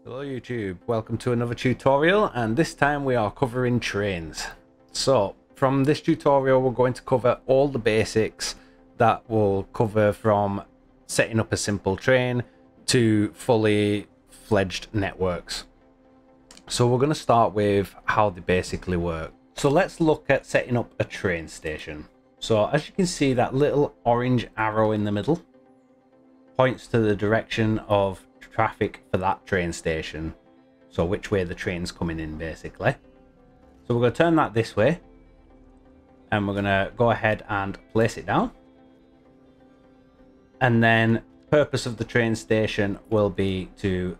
Hello YouTube, welcome to another tutorial, and this time we are covering trains. So from this tutorial we're going to cover all the basics that will cover from setting up a simple train to fully fledged networks. So we're going to start with how they basically work. So let's look at setting up a train station. So as you can see, that little orange arrow in the middle points to the direction of traffic for that train station, so which way the train's coming in basically. So we're going to turn that this way and we're going to go ahead and place it down, and then the purpose of the train station will be to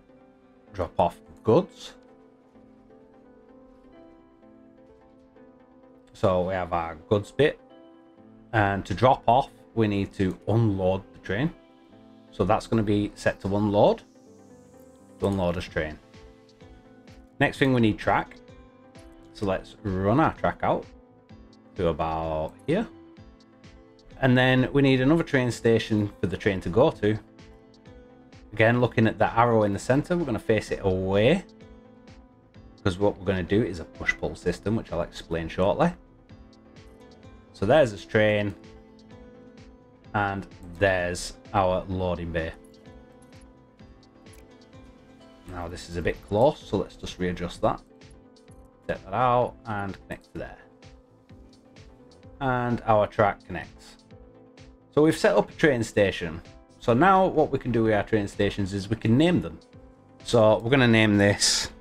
drop off goods. So we have our goods bit, and to drop off we need to unload the train, so that's going to be set to unload. Unload as train. Next thing, we need track, so let's run our track out to about here, and then we need another train station for the train to go to. Again, looking at the arrow in the center, we're going to face it away because what we're going to do is a push-pull system, which I'll explain shortly. So there's this train, and there's our loading bay. Now this is a bit close, so let's just readjust that. Set that out and connect to there. And our track connects. So we've set up a train station. So now what we can do with our train stations is we can name them. So we're going to name this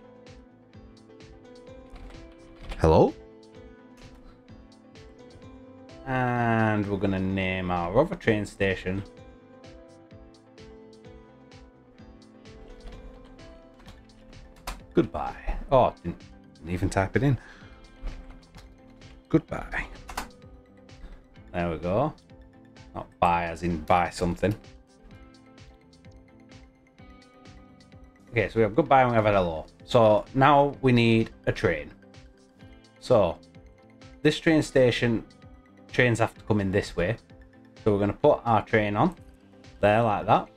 Hello. And we're going to name our other train station Goodbye. Oh, didn't even type it in. Goodbye. There we go. Not buy as in buy something. Okay, so we have goodbye and we have hello. So now we need a train. So this train station, trains have to come in this way. So we're going to put our train on there like that.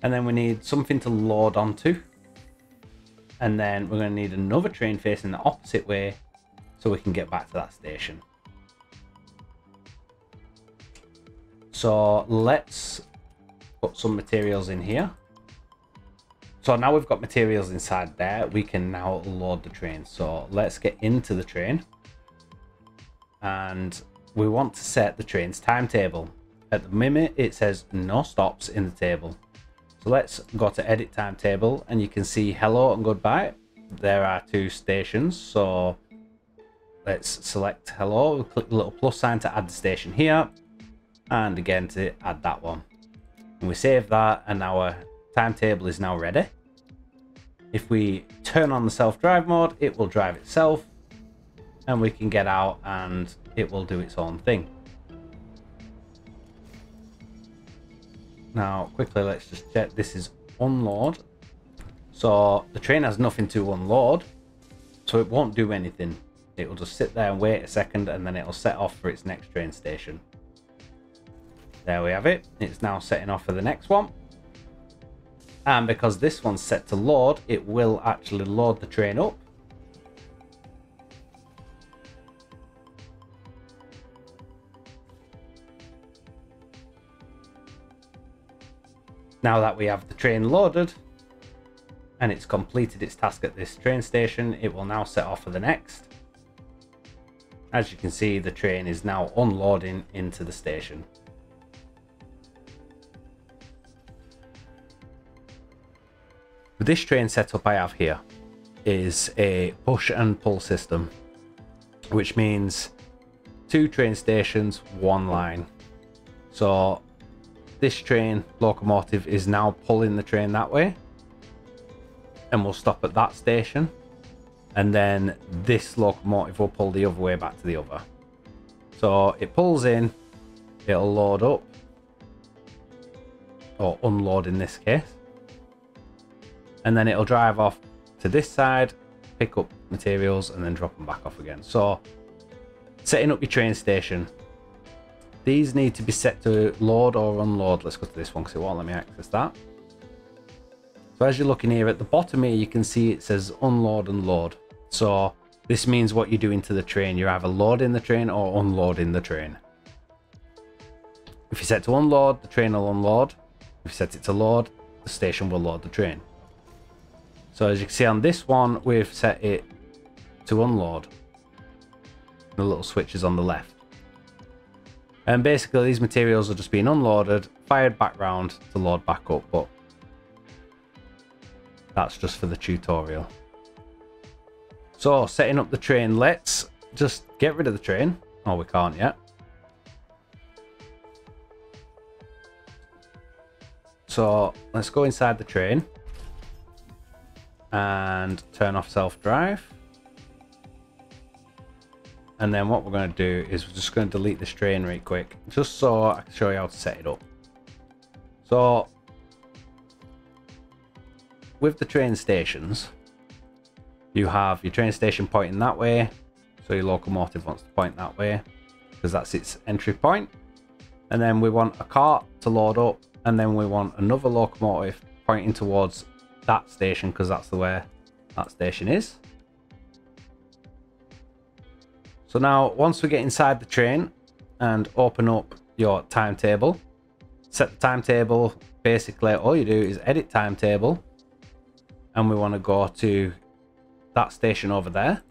And then we need something to load onto. And then we're going to need another train facing the opposite way so we can get back to that station. So let's put some materials in here. So now we've got materials inside there, we can now load the train. So let's get into the train. And we want to set the train's timetable. At the minute it says no stops in the table. So let's go to edit timetable, and you can see hello and goodbye. There are two stations, so let's select hello. We'll click the little plus sign to add the station here, and again to add that one. And we save that, and our timetable is now ready. If we turn on the self-drive mode, it will drive itself, and we can get out and it will do its own thing. Now, quickly, let's just check. This is unload. So the train has nothing to unload, so it won't do anything. It will just sit there and wait a second, and then it'll set off for its next train station. There we have it. It's now setting off for the next one. And because this one's set to load, it will actually load the train up. Now that we have the train loaded and it's completed its task at this train station, it will now set off for the next. As you can see, the train is now unloading into the station. This train setup I have here is a push and pull system, which means two train stations, one line. So this train locomotive is now pulling the train that way, and we'll stop at that station, and then this locomotive will pull the other way back to the other. So it pulls in, it'll load up, or unload in this case, and then it'll drive off to this side, pick up materials, and then drop them back off again. So setting up your train station. These need to be set to load or unload. Let's go to this one because it won't let me access that. So as you're looking here at the bottom here, you can see it says unload and load. So this means what you're doing to the train. You're either loading the train or unloading the train. If you set to unload, the train will unload. If you set it to load, the station will load the train. So as you can see on this one, we've set it to unload. The little switch is on the left. And basically these materials are just being unloaded, fired back round to load back up, but that's just for the tutorial. So setting up the train, let's just get rid of the train. Oh, we can't yet. So let's go inside the train and turn off self-drive. And then what we're going to do is we're just going to delete this train right quick, just so I can show you how to set it up. So with the train stations, you have your train station pointing that way, so your locomotive wants to point that way because that's its entry point. And then we want a cart to load up, and then we want another locomotive pointing towards that station because that's the way that station is. So now once we get inside the train and open up your timetable, set the timetable, basically all you do is edit timetable, and we want to go to that station over there,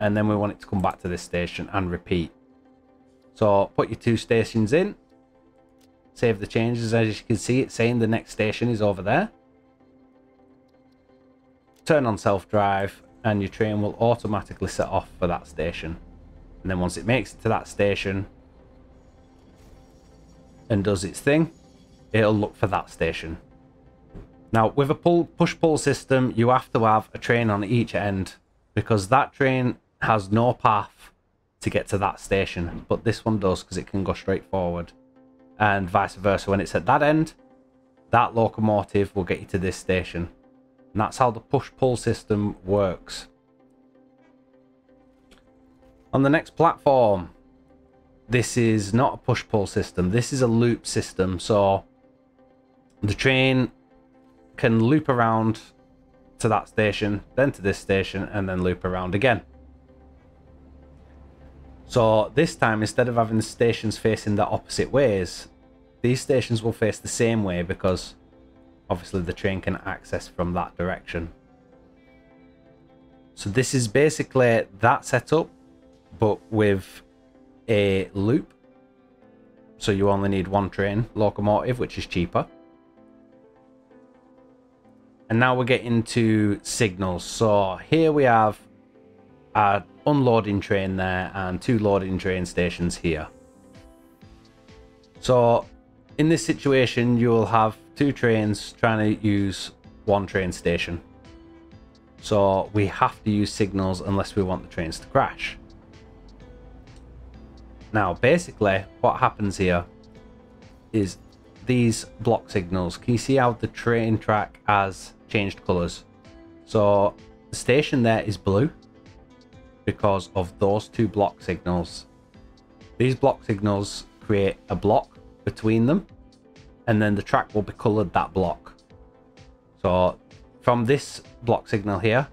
and then we want it to come back to this station and repeat. So put your 2 stations in, save the changes. As you can see, it's saying the next station is over there. Turn on self-drive and your train will automatically set off for that station. And then once it makes it to that station and does its thing, it'll look for that station. Now with a push-pull system, you have to have a train on each end because that train has no path to get to that station, but this one does because it can go straight forward, and vice versa. When it's at that end, that locomotive will get you to this station, and that's how the push-pull system works. On the next platform, this is not a push-pull system, this is a loop system. So the train can loop around to that station, then to this station, and then loop around again. So this time, instead of having the stations facing the opposite ways, these stations will face the same way because obviously the train can access from that direction. So this is basically that setup, but with a loop. So you only need one train locomotive, which is cheaper. And now we're getting to signals. So here we have a unloading train there and 2 loading train stations here. So in this situation, you will have 2 trains trying to use 1 train station. So we have to use signals unless we want the trains to crash. Now basically what happens here is these block signals. Can you see how the train track has changed colours? So the station there is blue because of those 2 block signals. These block signals create a block between them, and then the track will be coloured that block. So from this block signal here,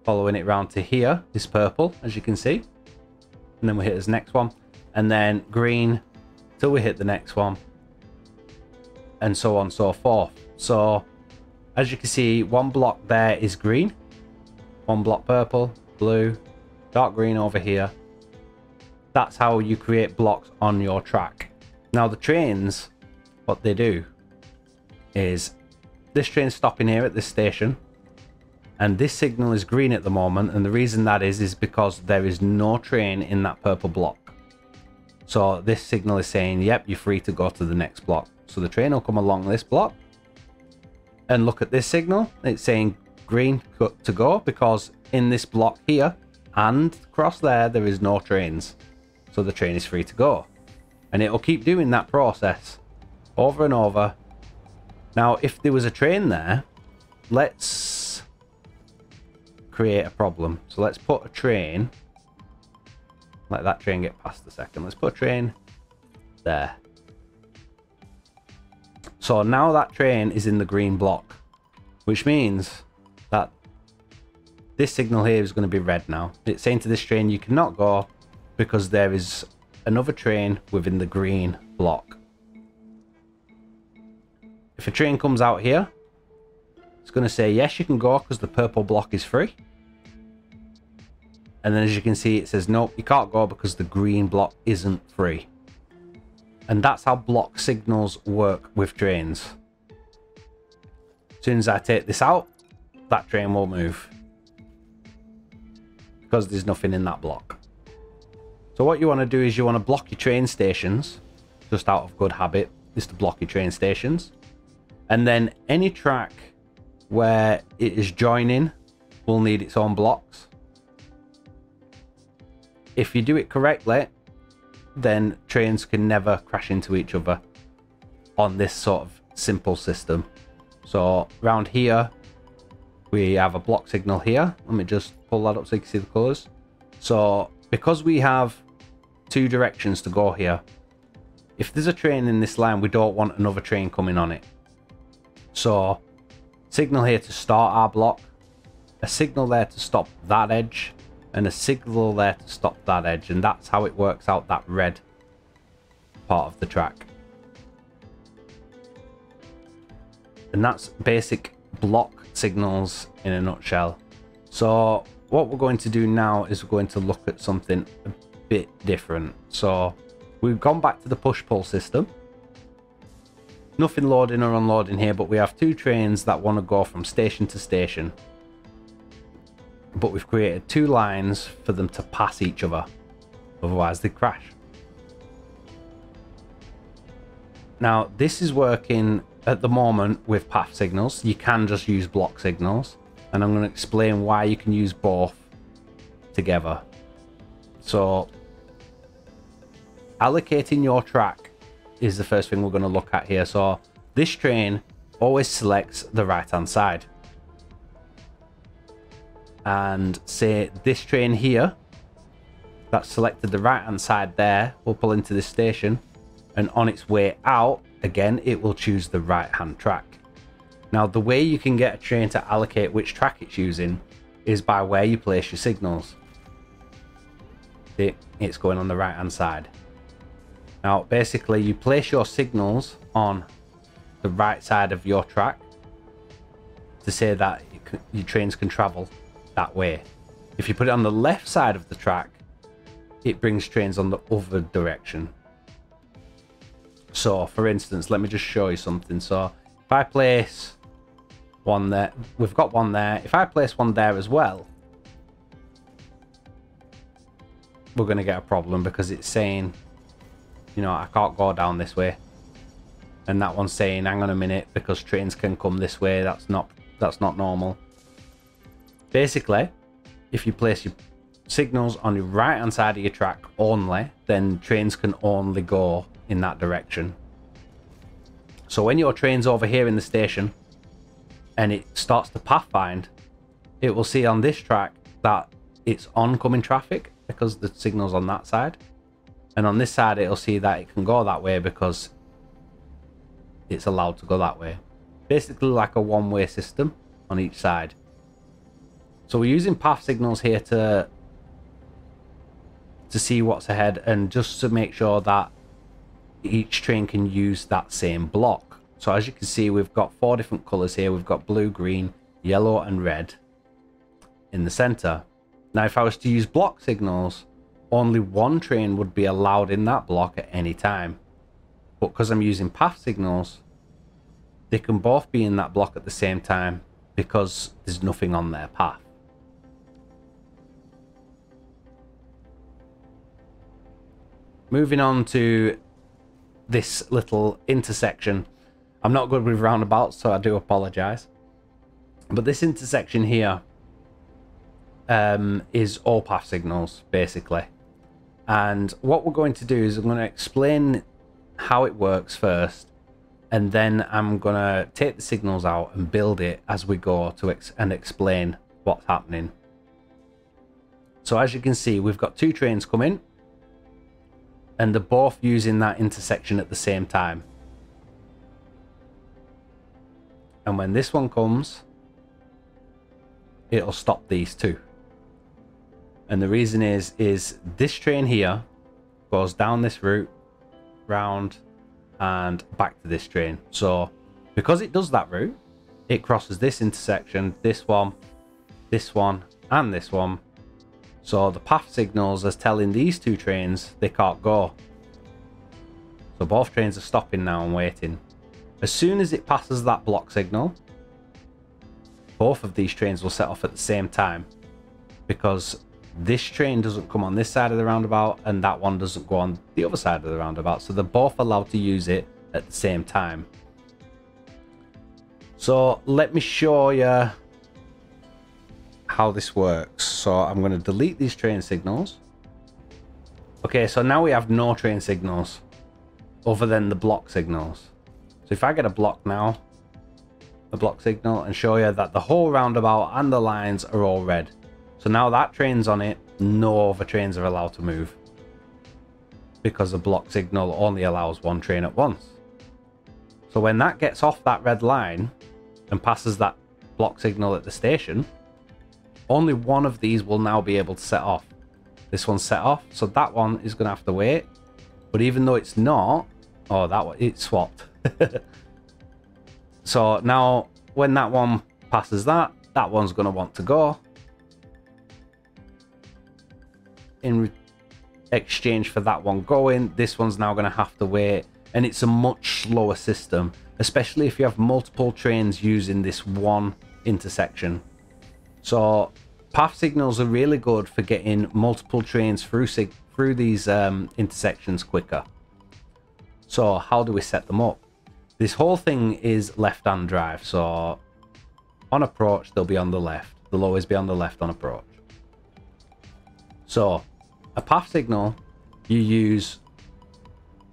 following it round to here is purple, as you can see, and then we hit this next one, and then green till we hit the next one, and so on and so forth. So as you can see, 1 block there is green, 1 block purple, blue, dark green over here. That's how you create blocks on your track. Now the trains, what they do is this train's stopping here at this station, and this signal is green at the moment, and the reason that is because there is no train in that purple block. So this signal is saying, yep, you're free to go to the next block. So the train will come along this block and look at this signal. It's saying green to go because in this block here and across there is no trains. So the train is free to go. And it will keep doing that process over and over. Now, if there was a train there, let's create a problem. So let's put a train, let that train get past a second. Let's put a train there. So now that train is in the green block. which means that this signal here is going to be red now. It's saying to this train you cannot go because there is another train within the green block. If a train comes out here, it's going to say yes you can go because the purple block is free. And then as you can see it says nope, you can't go because the green block isn't free. And that's how block signals work with trains. As soon as I take this out, that train will move because there's nothing in that block. So what you want to do is you want to block your train stations, just out of good habit, is to block your train stations. And then any track where it is joining will need its own blocks. If you do it correctly, then trains can never crash into each other on this sort of simple system. So around here, we have a block signal here. Let me just pull that up so you can see the colors. So because we have two directions to go here, if there's a train in this line, we don't want another train coming on it. So signal here to start our block, a signal there to stop that edge, and a signal there to stop that edge. And that's how it works out that red part of the track. And that's basic block signals in a nutshell. So what we're going to do now is we're going to look at something a bit different. So we've gone back to the push-pull system. Nothing loading or unloading here, but we have two trains that want to go from station to station. But we've created two lines for them to pass each other. Otherwise they crash. Now this is working at the moment with path signals. You can just use block signals. And I'm going to explain why you can use both together. So allocating your track is the first thing we're going to look at here. So this train always selects the right hand side. And say this train here that selected the right hand side there will pull into this station, and on its way out again it will choose the right hand track. Now the way you can get a train to allocate which track it's using is by where you place your signals. It's going on the right hand side. Now basically you place your signals on the right side of your track to say that your trains can travel that way. If you put it on the left side of the track, it brings trains on the other direction. So for instance, let me just show you something. So if I place one there, we've got one there. If I place one there as well, we're going to get a problem because it's saying, you know, I can't go down this way. And that one's saying, hang on a minute, because trains can come this way. That's not normal. Basically, if you place your signals on the right hand side of your track only, then trains can only go in that direction. So when your train's over here in the station and it starts to pathfind, it will see on this track that it's oncoming traffic because the signal's on that side, and on this side it'll see that it can go that way because it's allowed to go that way. Basically like a one-way system on each side. So we're using path signals here to see what's ahead, and just to make sure that each train can use that same block. So as you can see, we've got 4 different colors here. We've got blue, green, yellow and red in the center. Now if I was to use block signals, only one train would be allowed in that block at any time. But because I'm using path signals, they can both be in that block at the same time because there's nothing on their path. Moving on to this little intersection. I'm not good with roundabouts, so I do apologize. But this intersection here is all path signals, basically. And what we're going to do is I'm going to explain how it works first, and then I'm going to take the signals out and build it as we go to explain what's happening. So as you can see, we've got 2 trains coming, and they're both using that intersection at the same time. And when this one comes, it'll stop these two. And the reason is this train here goes down this route, round, and back to this train. So because it does that route, it crosses this intersection, this one, and this one. So the path signals are telling these two trains they can't go. So both trains are stopping now and waiting. As soon as it passes that block signal, both of these trains will set off at the same time, because this train doesn't come on this side of the roundabout and that one doesn't go on the other side of the roundabout. So they're both allowed to use it at the same time. So let me show you how this works. So I'm going to delete these train signals. Okay, so now we have no train signals other than the block signals. So if I get a block now, the block signal, and show you that the whole roundabout and the lines are all red. So now that train's on it, no other trains are allowed to move, because the block signal only allows one train at once. So when that gets off that red line and passes that block signal at the station, only one of these will now be able to set off. This one's set off, so that one is going to have to wait. But even though it's not, oh, that one, it swapped. So now when that one passes that one's going to want to go. In exchange for that one going, this one's now going to have to wait. And it's a much slower system, especially if you have multiple trains using this one intersection. So path signals are really good for getting multiple trains through these intersections quicker. So how do we set them up? This whole thing is left-hand drive. So on approach, they'll be on the left. They'll always be on the left on approach. So a path signal you use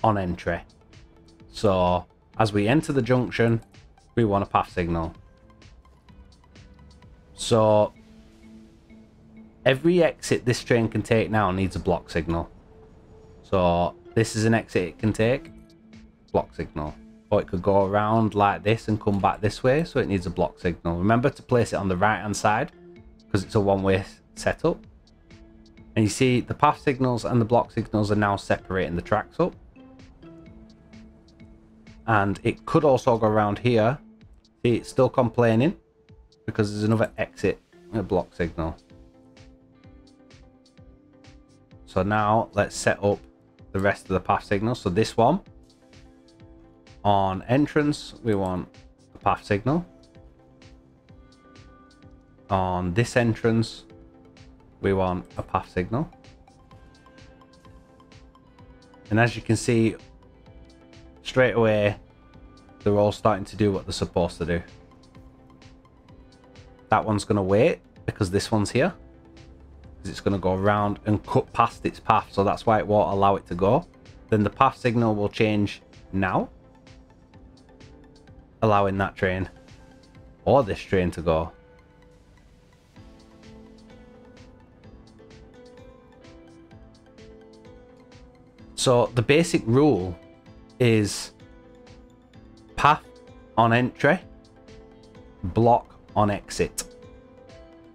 on entry. So as we enter the junction, we want a path signal. So every exit this train can take now needs a block signal. So this is an exit it can take, block signal. Or it could go around like this and come back this way, so it needs a block signal. Remember to place it on the right hand side, because it's a one-way setup. And you see the path signals and the block signals are now separating the tracks up. And it could also go around here. See, it's still complaining because there's another exit, a block signal. So now let's set up the rest of the path signals. So this one, on entrance, we want a path signal. On this entrance, we want a path signal. And as you can see, straight away, they're all starting to do what they're supposed to do. That one's going to wait because this one's here. Because it's going to go around and cut past its path. So that's why it won't allow it to go. Then the path signal will change now, allowing that train or this train to go. So the basic rule is path on entry, block on exit.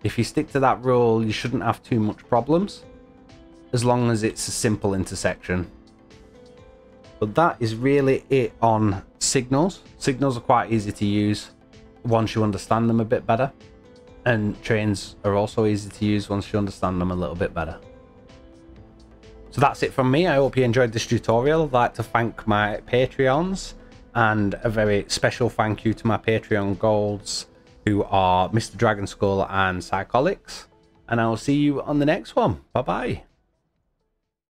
If you stick to that rule, you shouldn't have too much problems, as long as it's a simple intersection. But that is really it on signals. Signals are quite easy to use once you understand them a bit better. And trains are also easy to use once you understand them a little bit better. So that's it from me. I hope you enjoyed this tutorial. I'd like to thank my Patreons, and a very special thank you to my Patreon golds, who are Mr. Dragonskull and Psycholics. And I will see you on the next one. Bye bye.